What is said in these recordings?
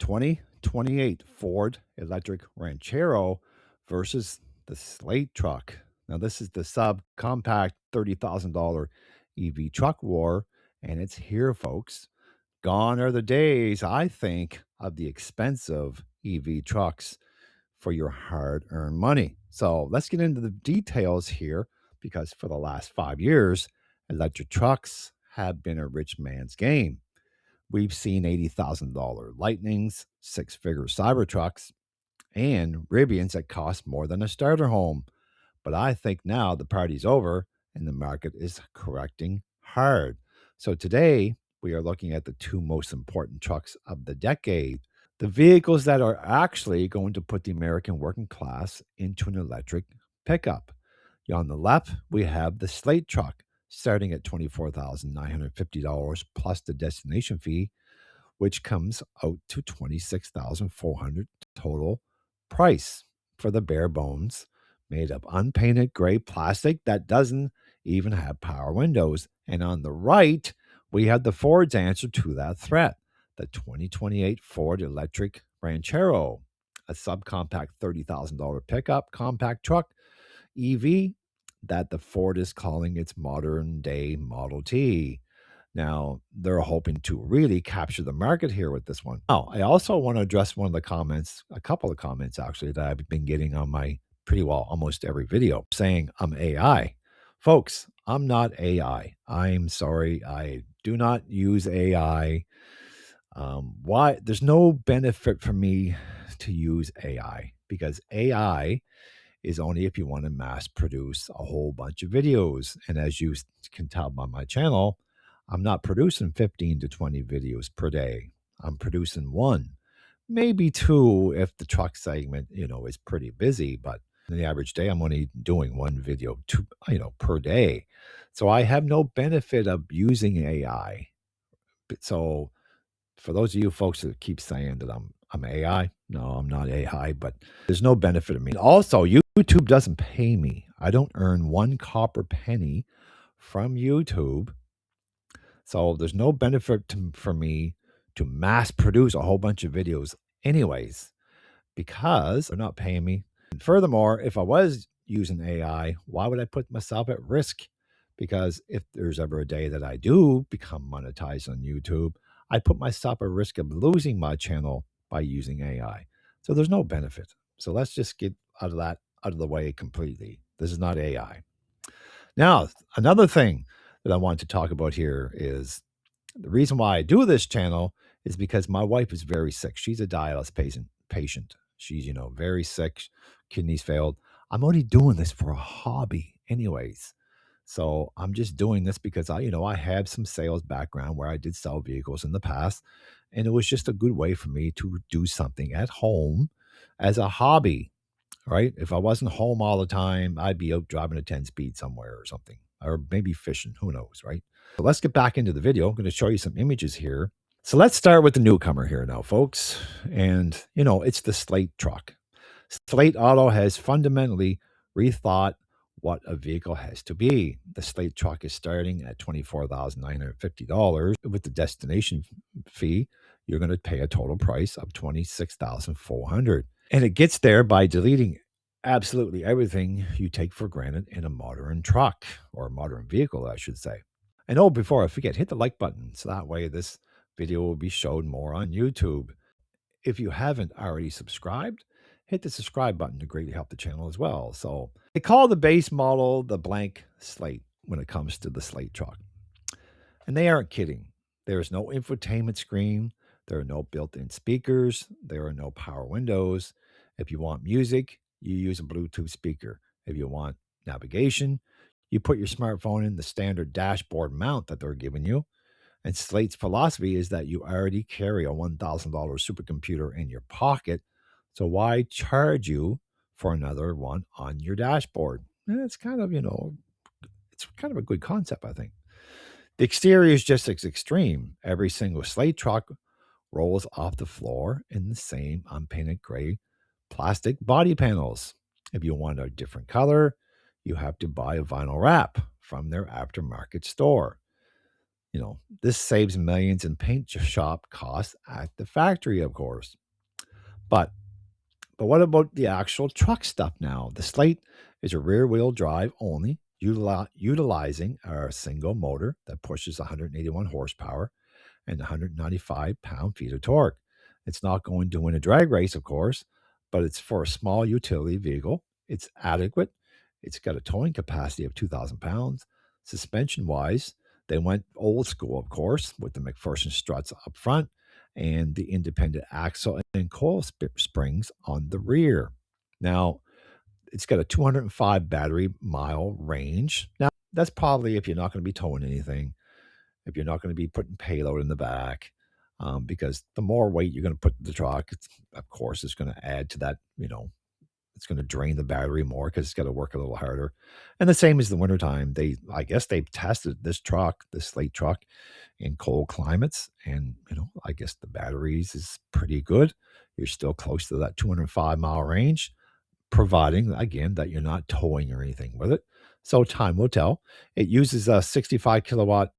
2028 Ford electric Ranchero versus the Slate truck. Now, this is the subcompact $30,000 EV truck war, and it's here, folks. Gone are the days, I think, of the expensive EV trucks for your hard earned money. So let's get into the details here because for the last 5 years, electric trucks have been a rich man's game. We've seen $80,000 Lightnings, six figure Cybertrucks, and Rivians that cost more than a starter home. But I think now the party's over and the market is correcting hard. So today, we are looking at the two most important trucks of the decade, the vehicles that are actually going to put the American working class into an electric pickup. On the left, we have the Slate truck starting at $24,950 plus the destination fee, which comes out to $26,400 total price for the bare bones, made of unpainted gray plastic that doesn't even have power windows. And on the right, we have the Ford's answer to that threat, the 2028 Ford electric Ranchero, a subcompact $30,000 pickup compact truck EV that the Ford is calling its modern day Model T. Now, they're hoping to really capture the market here with this one. Oh, I also want to address one of the comments, a couple of comments actually, that I've been getting on my pretty well almost every video saying I'm AI. Folks, I'm not AI. I'm sorry. I do not use AI. Why? There's no benefit for me to use AI because AI is only if you want to mass produce a whole bunch of videos. And as you can tell on my channel, I'm not producing 15 to 20 videos per day. I'm producing one, maybe two if the truck segment, is pretty busy, but in the average day, I'm only doing one video per day. So I have no benefit of using AI. So for those of you folks that keep saying that I'm AI, no, I'm not AI, but there's no benefit of me. Also, YouTube doesn't pay me. I don't earn one copper penny from YouTube. So there's no benefit for me to mass produce a whole bunch of videos anyways, because they're not paying me. And furthermore, if I was using AI, why would I put myself at risk? Because if there's ever a day that I do become monetized on YouTube, I put myself at risk of losing my channel by using AI. So there's no benefit. So let's just get out of the way completely. This is not AI. Now, another thing that I want to talk about here is the reason why I do this channel is because my wife is very sick. She's a dialysis patient. She's, very sick, kidneys failed. I'm only doing this for a hobby anyways. So I'm just doing this because I have some sales background where I did sell vehicles in the past. And it was just a good way for me to do something at home as a hobby, right? If I wasn't home all the time, I'd be out driving a 10 speed somewhere or something, or maybe fishing, who knows, right? So let's get back into the video. I'm going to show you some images here. So let's start with the newcomer here now, folks. And, it's the Slate truck. Slate Auto has fundamentally rethought what a vehicle has to be. The Slate truck is starting at $24,950 with the destination fee. You're going to pay a total price of $26,400. And it gets there by deleting absolutely everything you take for granted in a modern truck or a modern vehicle, I should say. And before I forget, hit the like button so that way this video will be shown more on YouTube. If you haven't already subscribed, hit the subscribe button to greatly help the channel as well. So they call the base model the blank slate when it comes to the Slate truck. And they aren't kidding. There is no infotainment screen. There are no built-in speakers. There are no power windows. If you want music, you use a Bluetooth speaker. If you want navigation, you put your smartphone in the standard dashboard mount that they're giving you. And Slate's philosophy is that you already carry a $1,000 supercomputer in your pocket. So why charge you for another one on your dashboard? And it's kind of, it's kind of a good concept, I think. The exterior is just as extreme. Every single Slate truck rolls off the floor in the same unpainted gray plastic body panels. If you want a different color, you have to buy a vinyl wrap from their aftermarket store. This saves millions in paint shop costs at the factory, of course. But but what about the actual truck stuff now? The Slate is a rear wheel drive only, utilizing a single motor that pushes 181 horsepower and 195 pound-feet of torque. It's not going to win a drag race, of course, but it's for a small utility vehicle. It's adequate. It's got a towing capacity of 2,000 pounds. Suspension wise, they went old school, of course, with the McPherson struts up front and the independent axle and coil springs on the rear. Now, it's got a 205 battery mile range. Now, that's probably if you're not going to be towing anything, if you're not going to be putting payload in the back, because the more weight you're going to put in the truck, of course, it's going to add to that. It's going to drain the battery more because it's got to work a little harder. And the same as the wintertime. I guess they've tested this truck, this Slate truck, in cold climates, and I guess the batteries is pretty good. You're still close to that 205-mile range, providing again that you're not towing or anything with it. So time will tell. It uses a 65 kilowatt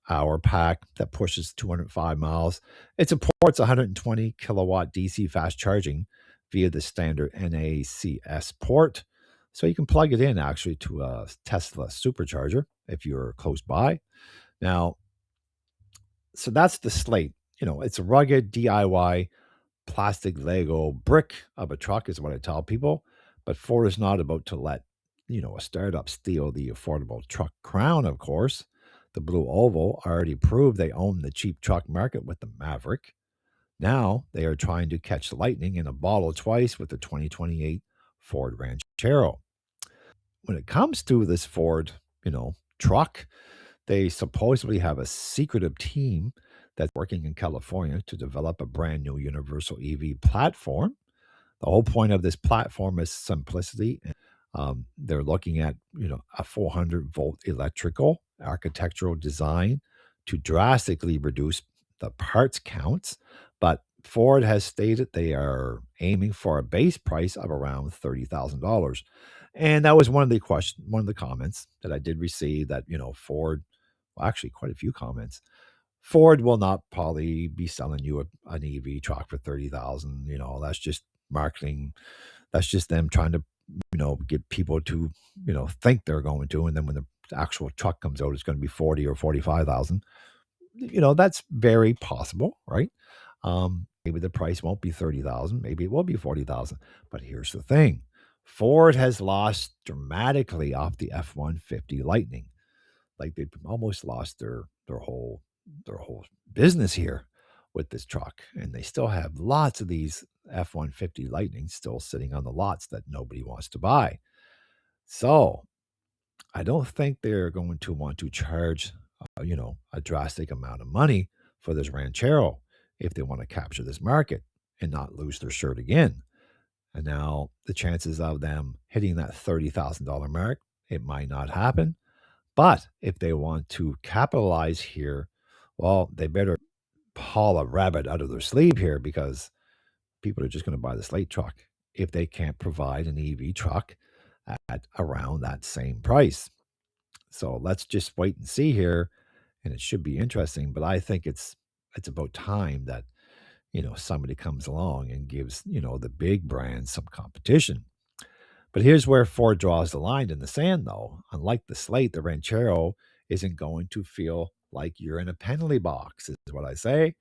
hour pack that pushes 205 miles. It supports 120 kilowatt DC fast charging via the standard NACS port. So you can plug it in actually to a Tesla supercharger if you're close by. Now, so that's the Slate. It's a rugged DIY plastic Lego brick of a truck, is what I tell people. But Ford is not about to let, a startup steal the affordable truck crown, of course. The Blue Oval already proved they own the cheap truck market with the Maverick. Now they are trying to catch lightning in a bottle twice with the 2028 Ford Ranchero. When it comes to this Ford, truck, they supposedly have a secretive team that's working in California to develop a brand new universal EV platform. The whole point of this platform is simplicity. They're looking at a 400-volt electrical architectural design to drastically reduce the parts counts. But Ford has stated they are aiming for a base price of around $30,000. And that was one of the comments that I did receive, that Ford, well, actually quite a few comments. Ford will not probably be selling you an EV truck for 30,000. That's just marketing. That's just them trying to get people to think they're going to, and then when the actual truck comes out, it's going to be 40 or 45,000. That's very possible, right? Maybe the price won't be 30,000, maybe it will be 40,000. But here's the thing: Ford has lost dramatically off the F-150 Lightning. Like, they've almost lost their whole business here with this truck, and they still have lots of these F-150 Lightnings still sitting on the lots that nobody wants to buy. So I don't think they're going to want to charge, a drastic amount of money for this Ranchero if they want to capture this market and not lose their shirt again. And now the chances of them hitting that $30,000 mark, it might not happen. But if they want to capitalize here, well, they better pull a rabbit out of their sleeve here, because people are just going to buy the Slate truck if they can't provide an EV truck at around that same price. So let's just wait and see here, and it should be interesting. But I think it's about time that somebody comes along and gives the big brands some competition. But here's where Ford draws the line in the sand, though. Unlike the Slate, the Ranchero isn't going to feel like you're in a penalty box, is what I say.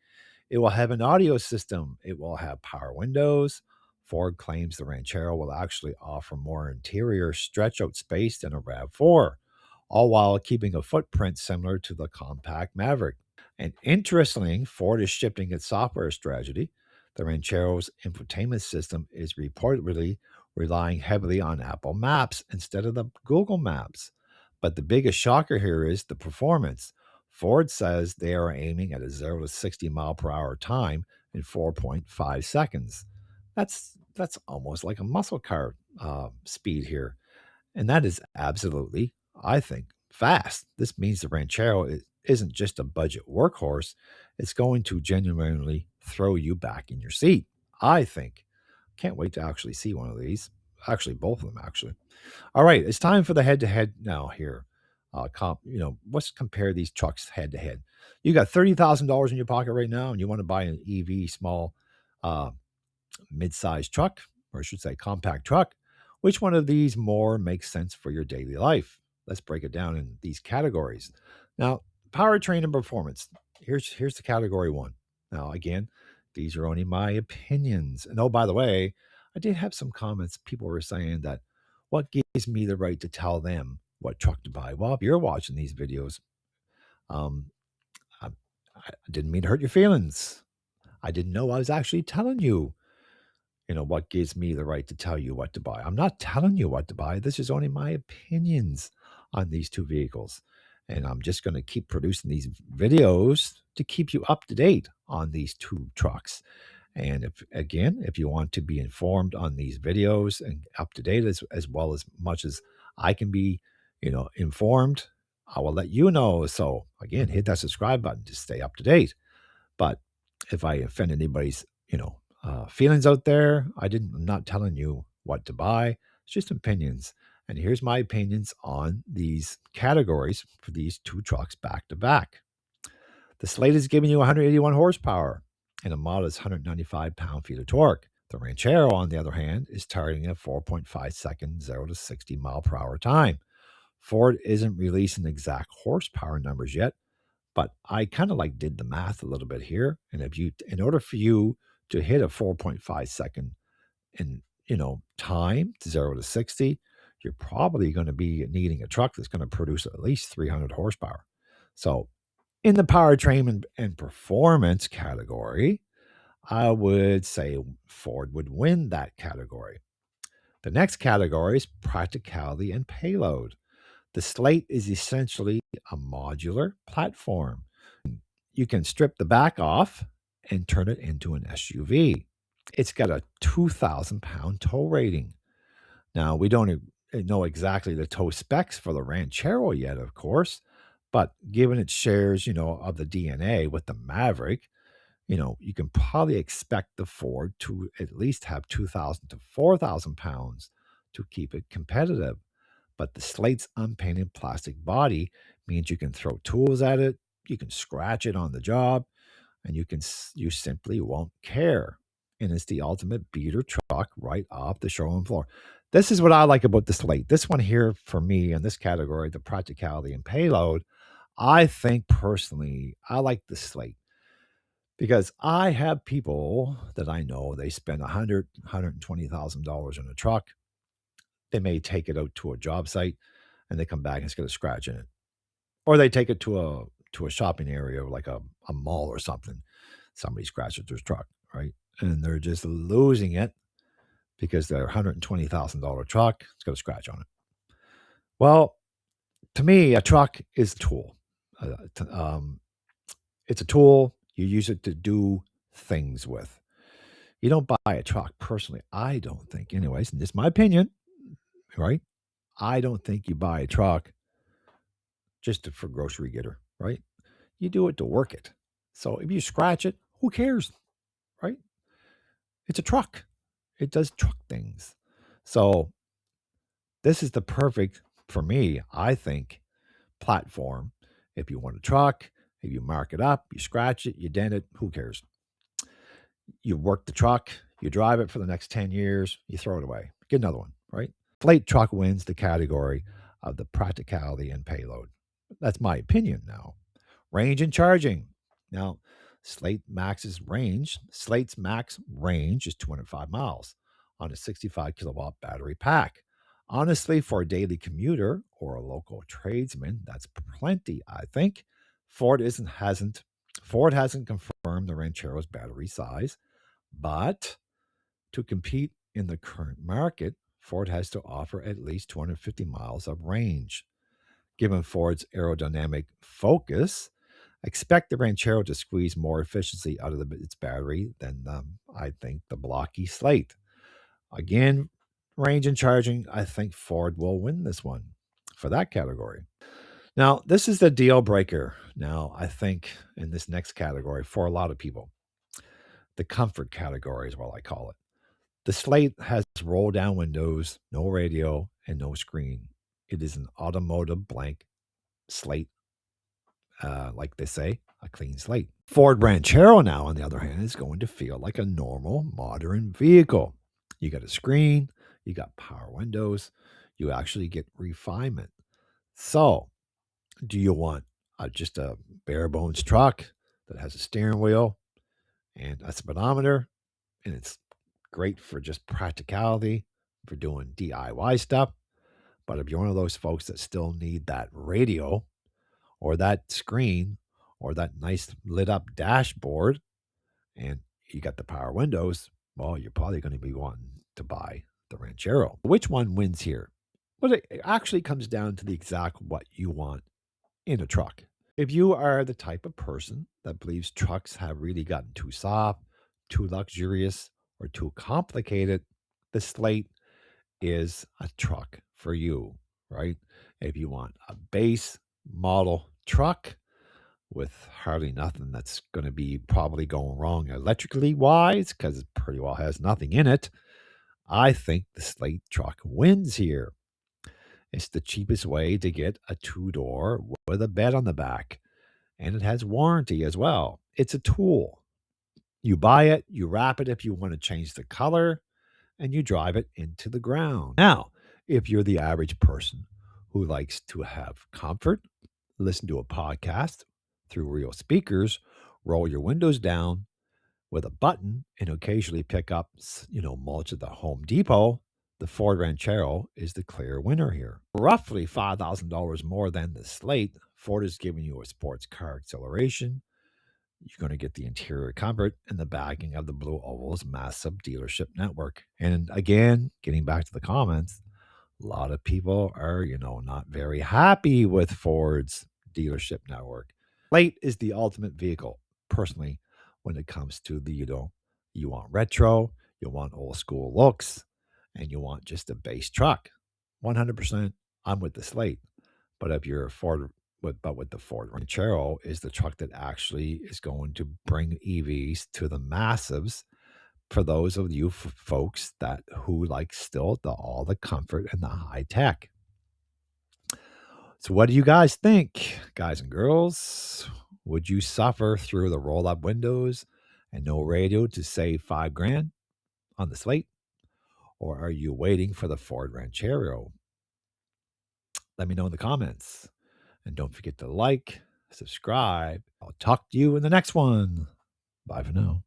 It will have an audio system. It will have power windows. Ford claims the Ranchero will actually offer more interior stretch out space than a RAV4, all while keeping a footprint similar to the compact Maverick. And interestingly, Ford is shifting its software strategy. The Ranchero's infotainment system is reportedly relying heavily on Apple Maps instead of the Google Maps. But the biggest shocker here is the performance. Ford says they are aiming at a 0 to 60 mile per hour time in 4.5 seconds. That's almost like a muscle car speed here. And that is absolutely, I think, fast. This means the Ranchero isn't just a budget workhorse, it's going to genuinely throw you back in your seat, I think. Can't wait to actually see one of these. Actually, both of them, actually. All right, it's time for the head to head now here. Let's compare these trucks head to head. You got $30,000 in your pocket right now, and you want to buy an EV small uh, mid-sized truck, or I should say compact truck. Which one of these more makes sense for your daily life? Let's break it down in these categories. Now, powertrain and performance. Here's the category one. Now, again, these are only my opinions. And oh, by the way, I did have some comments. People were saying that what gives me the right to tell them what truck to buy? Well, if you're watching these videos, um, I, I didn't mean to hurt your feelings. I didn't know I was actually telling you what gives me the right to tell you what to buy. I'm not telling you what to buy. This is only my opinions on these two vehicles. And I'm just going to keep producing these videos to keep you up to date on these two trucks. And if you want to be informed on these videos and up to date as well as much as I can be, informed, I will let you know. So again, hit that subscribe button to stay up to date. But if I offend anybody's, feelings out there, I'm not telling you what to buy. It's just opinions. And here's my opinions on these categories for these two trucks back to back. The Slate is giving you 181 horsepower and a modest 195 pound-feet of torque. The Ranchero, on the other hand, is targeting a 4.5-second 0 to 60 mile per hour time. Ford isn't releasing exact horsepower numbers yet, but I kind of did the math a little bit here. And in order for you to hit a 4.5 second in, time 0 to 60, you're probably going to be needing a truck that's going to produce at least 300 horsepower. So in the powertrain and performance category, I would say Ford would win that category. The next category is practicality and payload. The Slate is essentially a modular platform. You can strip the back off and turn it into an SUV. It's got a 2,000-pound tow rating. Now, we don't know exactly the tow specs for the Ranchero yet, of course, but given its shares, of the DNA with the Maverick, you can probably expect the Ford to at least have 2,000 to 4,000 pounds to keep it competitive. But the Slate's unpainted plastic body means you can throw tools at it, you can scratch it on the job, and you simply won't care. And it's the ultimate beater truck right off the showroom floor. This is what I like about the Slate. This one here for me in this category, the practicality and payload, I think personally, I like the Slate because I have people that I know they spend $120,000 on a truck. They may take it out to a job site and they come back and it's got a scratch in it. Or they take it to a shopping area like a mall or something. Somebody scratches their truck, right? And they're just losing it because their $120,000 truck, it's got a scratch on it. Well, to me, a truck is a tool. It's a tool. You use it to do things with. You don't buy a truck personally. I don't think, anyways, and this is my opinion, right? I don't think you buy a truck just for grocery getter, right? You do it to work it. So if you scratch it, who cares, right? It's a truck. It does truck things. So this is the perfect, for me, I think, platform. If you want a truck, if you mark it up, you scratch it, you dent it, who cares? You work the truck, you drive it for the next 10 years, you throw it away. Get another one, right? Slate truck wins the category of the practicality and payload. That's my opinion now. Range and charging. Now, Slate's max range is 205 miles on a 65 kilowatt battery pack. Honestly, for a daily commuter or a local tradesman, that's plenty, I think. Ford hasn't confirmed the Ranchero's battery size, but to compete in the current market, Ford has to offer at least 250 miles of range. Given Ford's aerodynamic focus, expect the Ranchero to squeeze more efficiency out of its battery than, I think, the blocky Slate. Again, range and charging, I think Ford will win this one for that category. Now, this is the deal breaker. Now, I think in this next category for a lot of people, the comfort category is what I call it. The Slate has roll down windows, no radio, and no screen. It is an automotive blank Slate, like they say, a clean slate. Ford Ranchero now, on the other hand, is going to feel like a normal modern vehicle. You got a screen, you got power windows, you actually get refinement. So, do you want just a bare bones truck that has a steering wheel and a speedometer, and it's great for just practicality for doing DIY stuff? But if you're one of those folks that still need that radio or that screen or that nice lit up dashboard and you got the power windows, well, you're probably going to be wanting to buy the Ranchero. Which one wins here? Well, it actually comes down to the exact what you want in a truck. If you are the type of person that believes trucks have really gotten too soft, too luxurious, or too complicated, the Slate is a truck for you, right? If you want a base model truck with hardly nothing that's going to be probably going wrong electrically wise, because it pretty well has nothing in it, I think the Slate truck wins here. It's the cheapest way to get a two-door with a bed on the back, and it has warranty as well. It's a tool. You buy it, you wrap it if you want to change the color, and you drive it into the ground. Now, if you're the average person who likes to have comfort, listen to a podcast through real speakers, roll your windows down with a button, and occasionally pick up, mulch at the Home Depot, the Ford Ranchero is the clear winner here. Roughly $5,000 more than the Slate, Ford is giving you a sports car acceleration. You're going to get the interior comfort and the backing of the Blue Oval's massive dealership network. And again, getting back to the comments, a lot of people are, not very happy with Ford's dealership network. Slate is the ultimate vehicle, personally, when it comes to you want retro, you want old school looks, and you want just a base truck. 100%, I'm with the Slate. But if you're a Ford, with the Ford Ranchero is the truck that actually is going to bring EVs to the massives for those of you folks that who like still all the comfort and the high tech. So what do you guys think, guys and girls? Would you suffer through the roll up windows and no radio to save $5,000 on the Slate? Or are you waiting for the Ford Ranchero? Let me know in the comments. And don't forget to like, subscribe. I'll talk to you in the next one. Bye for now.